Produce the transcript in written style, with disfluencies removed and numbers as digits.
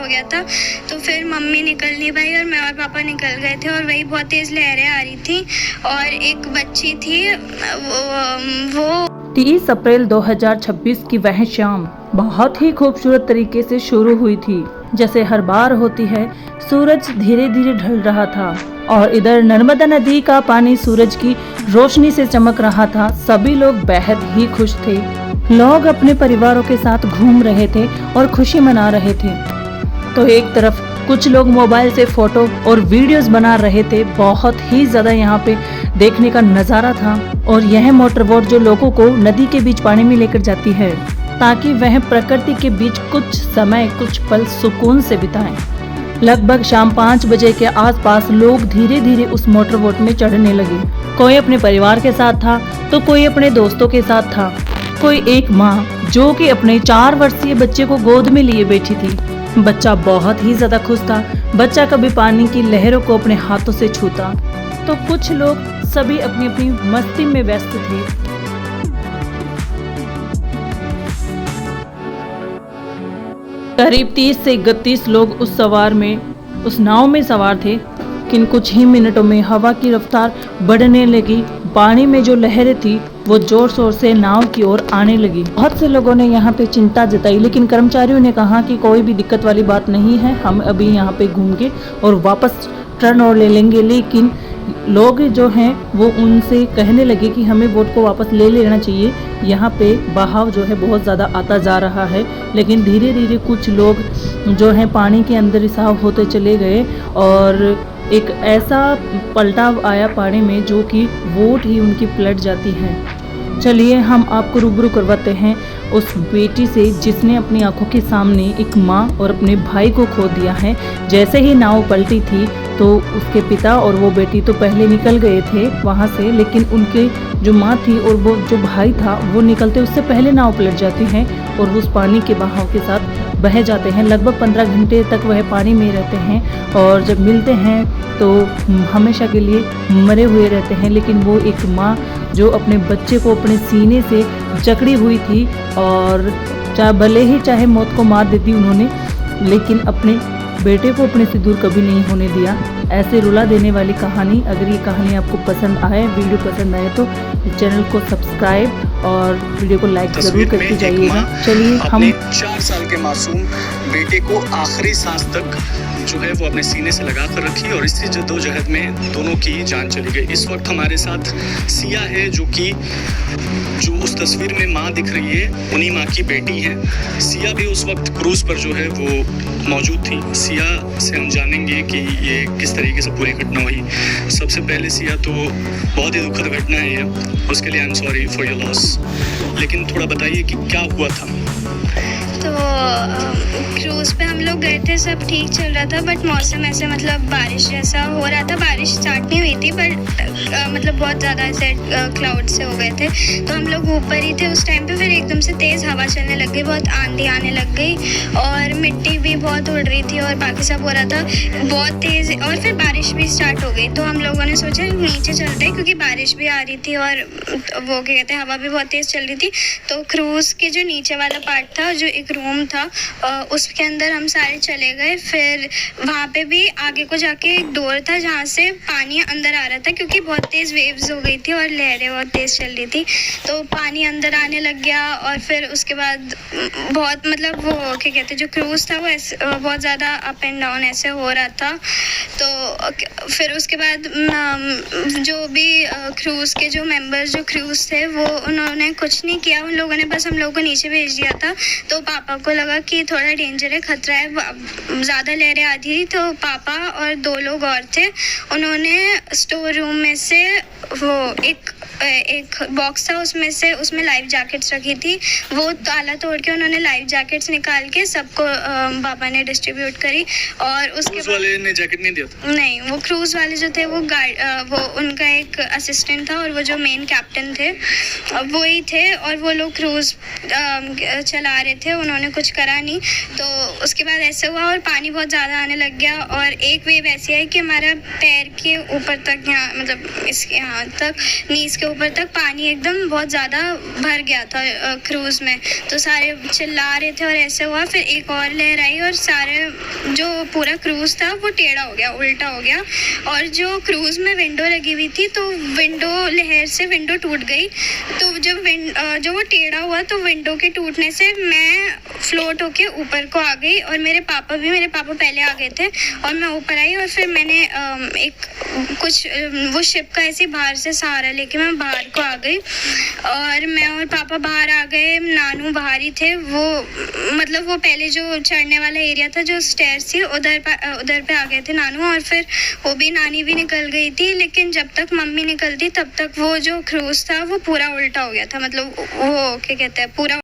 गया था। तो फिर मम्मी निकल नहीं पाई और मैं और पापा निकल गए थे और वही बहुत तेज़ लहरें आ रही थी और एक बच्ची थी वो 30 अप्रैल 2026 की वह शाम बहुत ही खूबसूरत तरीके से शुरू हुई थी। जैसे हर बार होती है, सूरज धीरे धीरे ढल रहा था और इधर नर्मदा नदी का पानी सूरज की रोशनी से चमक रहा था। सभी लोग बेहद ही खुश थे। लोग अपने परिवारों के साथ घूम रहे थे और खुशी मना रहे थे। तो एक तरफ कुछ लोग मोबाइल से फोटो और वीडियोस बना रहे थे। बहुत ही ज़्यादा यहाँ पे देखने का नज़ारा था। और यह मोटर बोट जो लोगों को नदी के बीच पानी में लेकर जाती है ताकि वह प्रकृति के बीच कुछ समय कुछ पल सुकून से बिताएं। लगभग शाम 5 बजे के आसपास लोग धीरे धीरे उस मोटर बोट में चढ़ने लगे। कोई अपने परिवार के साथ था तो कोई अपने दोस्तों के साथ था। कोई एक माँ जो कि अपने 4 वर्षीय बच्चे को गोद में लिए बैठी थी। बच्चा बहुत ही ज्यादा खुश था। बच्चा कभी पानी की लहरों को अपने हाथों से छूता। तो कुछ लोग सभी अपनी अपनी मस्ती में व्यस्त थे। करीब 30 से 31 लोग उस नाव में सवार थे। किन कुछ ही मिनटों में हवा की रफ्तार बढ़ने लगी। पानी में जो लहरें थी वो जोर शोर से नाव की ओर आने लगी। बहुत से लोगों ने यहाँ पे चिंता जताई, लेकिन कर्मचारियों ने कहा कि कोई भी दिक्कत वाली बात नहीं है, हम अभी यहाँ पे घूम के और वापस टर्न और ले लेंगे। लेकिन लोग जो हैं वो उनसे कहने लगे कि हमें बोट को वापस ले लेना चाहिए, यहाँ पे बहाव जो है बहुत ज़्यादा आता जा रहा है। लेकिन धीरे धीरे कुछ लोग जो हैं पानी के अंदर रिसाव होते चले गए और एक ऐसा पलटाव आया पानी में जो कि बोट ही उनकी पलट जाती है। चलिए हम आपको रूबरू करवाते हैं उस बेटी से जिसने अपनी आंखों के सामने एक माँ और अपने भाई को खो दिया है। जैसे ही नाव पलटी थी तो उसके पिता और वो बेटी तो पहले निकल गए थे वहाँ से, लेकिन उनके जो माँ थी और वो जो भाई था वो निकलते उससे पहले नाव पलट जाती है और उस पानी के बहाव के साथ बह जाते हैं। लगभग 15 घंटे तक वह पानी में रहते हैं और जब मिलते हैं तो हमेशा के लिए मरे हुए रहते हैं। लेकिन वो एक माँ जो अपने बच्चे को अपने सीने से जकड़ी हुई थी और भले ही चाहे मौत को मार देती उन्होंने, लेकिन अपने बेटे को अपने से दूर कभी नहीं होने दिया। ऐसे रुला देने वाली कहानी। अगर ये कहानी आपको पसंद आए, वीडियो पसंद आए तो चैनल को सब्सक्राइब और वीडियो को लाइक जरूर करके जाइएगा। चलिए हम 4 साल के मासूम बेटे को आखिरी सांस तक जो है वो अपने सीने से लगा कर रखी और इसी जद्दोजहद में दोनों की जान चली गई। इस वक्त हमारे साथ सिया है जो उस तस्वीर में माँ दिख रही है, उन्हीं माँ की बेटी है। सिया भी उस वक्त क्रूज पर जो है वो मौजूद थी। सिया से हम जानेंगे कि ये किस तरीके से पूरी घटना हुई। सबसे पहले सिया तो बहुत ही दुखद घटना है ये, उसके लिए I am sorry for your loss. लेकिन थोड़ा बताइए कि क्या हुआ था। तो क्रूज़ पे हम लोग गए थे, सब ठीक चल रहा था बट मौसम ऐसे मतलब बारिश जैसा हो रहा था। बारिश स्टार्ट नहीं हुई थी बट मतलब बहुत ज़्यादा ऐसे क्लाउड से हो गए थे। तो हम लोग ऊपर ही थे उस टाइम पे। फिर एकदम से तेज़ हवा चलने लग गई, बहुत आंधी आने लग गई और मिट्टी भी बहुत उड़ रही थी और बाकी सब हो रहा था बहुत तेज़। और फिर बारिश भी स्टार्ट हो गई तो हम लोगों ने सोचा नीचे चलते हैं क्योंकि बारिश भी आ रही थी और वो क्या कहते हैं हवा भी बहुत तेज़ चल रही थी। तो क्रूज़ के जो नीचे वाला पार्ट था, जो एक रूम था, उसके अंदर हम सारे चले गए। फिर वहाँ पे भी आगे को जाके एक डोर था जहाँ से पानी अंदर आ रहा था क्योंकि बहुत तेज़ वेव्स हो गई थी और लहरें बहुत तेज़ चल रही थी। तो पानी अंदर आने लग गया और फिर उसके बाद बहुत मतलब वो क्या कहते हैं जो क्रूज़ था वो ऐसे बहुत ज़्यादा अप एंड डाउन ऐसे हो रहा था। तो फिर उसके बाद जो भी क्रूज़ के जो मेंबर्स जो क्रूज़ थे वो उन्होंने कुछ नहीं किया। उन लोगों ने बस हम लोगों को नीचे भेज दिया था। तो पापा को लगा कि थोड़ा डेंजर है, खतरा है, ज़्यादा लहरें आ रही थी। तो पापा और 2 लोग और थे, उन्होंने स्टोर रूम में से वो एक बॉक्स था उसमें लाइफ जैकेट्स रखी थी। वो ताला तोड़ के उन्होंने लाइफ जैकेट्स निकाल के सबको पापा ने डिस्ट्रीब्यूट करी। और उसके क्रूज वाले ने जैकेट नहीं दिया था? नहीं, वो क्रूज़ वाले जो थे वो वो उनका एक असिस्टेंट था और वो जो मेन कैप्टन थे वो ही थे और वो लोग क्रूज़ चला रहे थे, उन्होंने कुछ करा नहीं। तो उसके बाद ऐसा हुआ और पानी बहुत ज़्यादा आने लग गया और एक वेव ऐसी आई कि हमारा पैर के ऊपर तक यहाँ मतलब इसके यहाँ तक नीज़ के ऊपर तक पानी एकदम बहुत ज़्यादा भर गया था क्रूज़ में। तो सारे चिल्ला रहे थे और ऐसे हुआ। फिर एक और लहर आई और सारे जो पूरा क्रूज़ था वो टेढ़ा हो गया, उल्टा हो गया। और जो क्रूज़ में विंडो लगी हुई थी तो विंडो लहर से विंडो टूट गई। तो जब जो वो टेढ़ा हुआ तो विंडो के टूटने से मैं फ्लोट होके ऊपर को आ गई और मेरे पापा पहले आ गए थे और मैं ऊपर आई। और फिर मैंने वो शिप का ऐसे बाहर से सहारा लेके मैं बाहर को आ गई और मैं और पापा बाहर आ गए। नानू बाहर ही थे, वो मतलब वो पहले जो चढ़ने वाला एरिया था, जो स्टेयर्स थी, उधर पे आ गए थे नानू। और फिर वो भी, नानी भी निकल गई थी। लेकिन जब तक मम्मी निकलती तब तक वो जो क्रूज़ था वो पूरा उल्टा हो गया था, मतलब वो क्या कहते हैं, पूरा